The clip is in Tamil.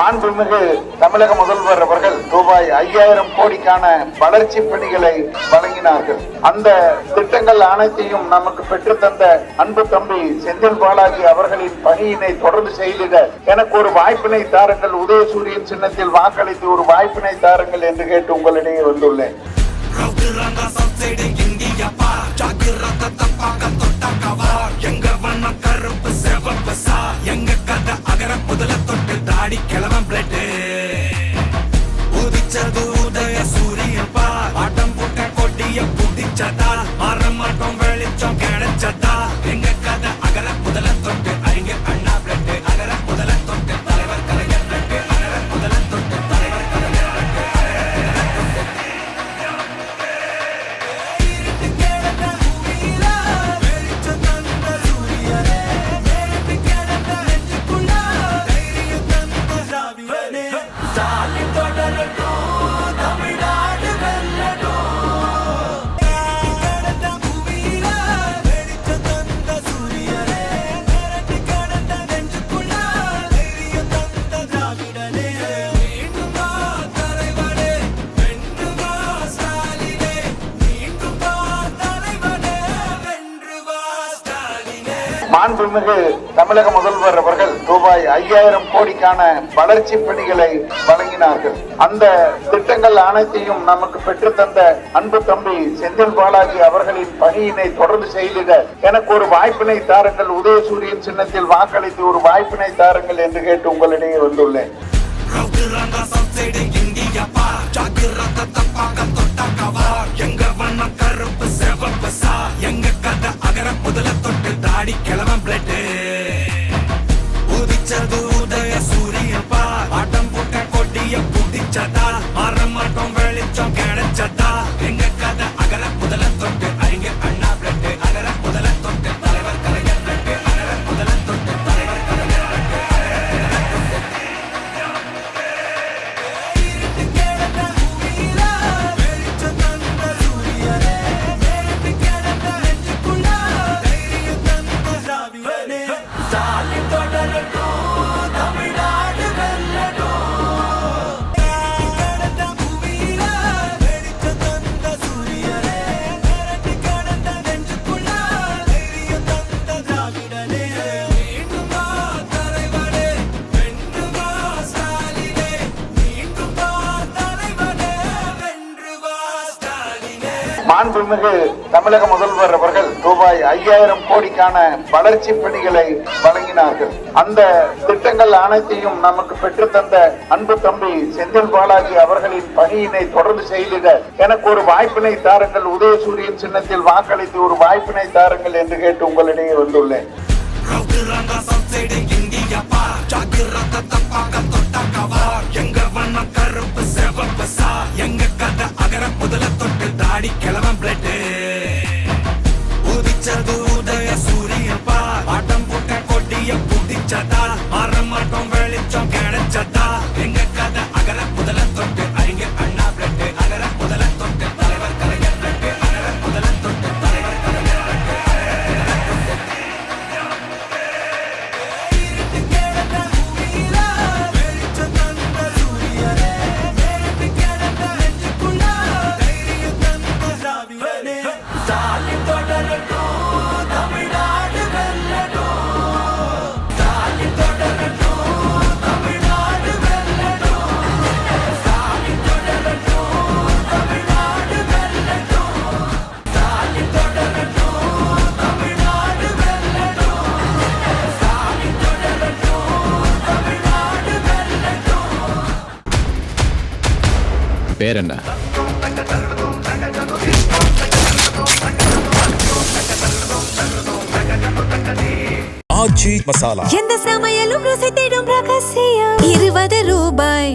மாண்புமிகு தமிழக முதல்வர் அவர்கள் ரூபாய் 5000 கோடிக்கான வளர்ச்சி பணிகளை வழங்கினார்கள். அந்த திட்டங்கள் அனைத்தையும் நமக்கு பெற்றுத்தந்த அன்பு தம்பி செந்தில் பாலாஜி அவர்களின் பணியினை தொடர்ந்து செய்திட எனக்கு ஒரு வாய்ப்பினை தாருங்கள், உதயசூரியன் சின்னத்தில் வாக்களித்து ஒரு வாய்ப்பினை தாருங்கள் என்று கேட்டு உங்களிடையே வந்துள்ளேன். மாண்புமிகு தமிழக முதல்வர் அவர்கள் ரூபாய் 5000 கோடிக்கான வளர்ச்சி பணிகளை வழங்கினார்கள். அந்த திட்டங்கள் அனைத்தையும் நமக்கு பெற்றுத்தந்த அன்பு தம்பி செந்தில் பாலாஜி அவர்களின் பணியினை தொடர்ந்து செய்திட எனக்கு ஒரு வாய்ப்பினை தாருங்கள், உதயசூரியன் சின்னத்தில் வாக்களித்து ஒரு வாய்ப்பினை தாருங்கள் என்று கேட்டு உங்களிடையே வந்துள்ளேன். மாண்புமிகு தமிழக முதல்வர் அவர்கள் ரூபாய் 5000 கோடிக்கான வளர்ச்சி பணிகளை வழங்கினார்கள். அந்த திட்டங்கள் அனைத்தையும் நமக்கு பெற்றுத்தந்த அன்பு தம்பி செந்தில் பாலாஜி அவர்களின் பணியினை தொடர்ந்து செய்திட எனக்கு ஒரு வாய்ப்பினை தாருங்கள், உதயசூரியன் சின்னத்தில் வாக்களித்து ஒரு வாய்ப்பினை தாருங்கள் என்று கேட்டு உங்களிடையே வந்துள்ளேன். பேர் என்ன? ஆச்சி மசாலா. எந்த சமையலும் ருசி தேடும் ரகசியம் 20 ரூபாய்.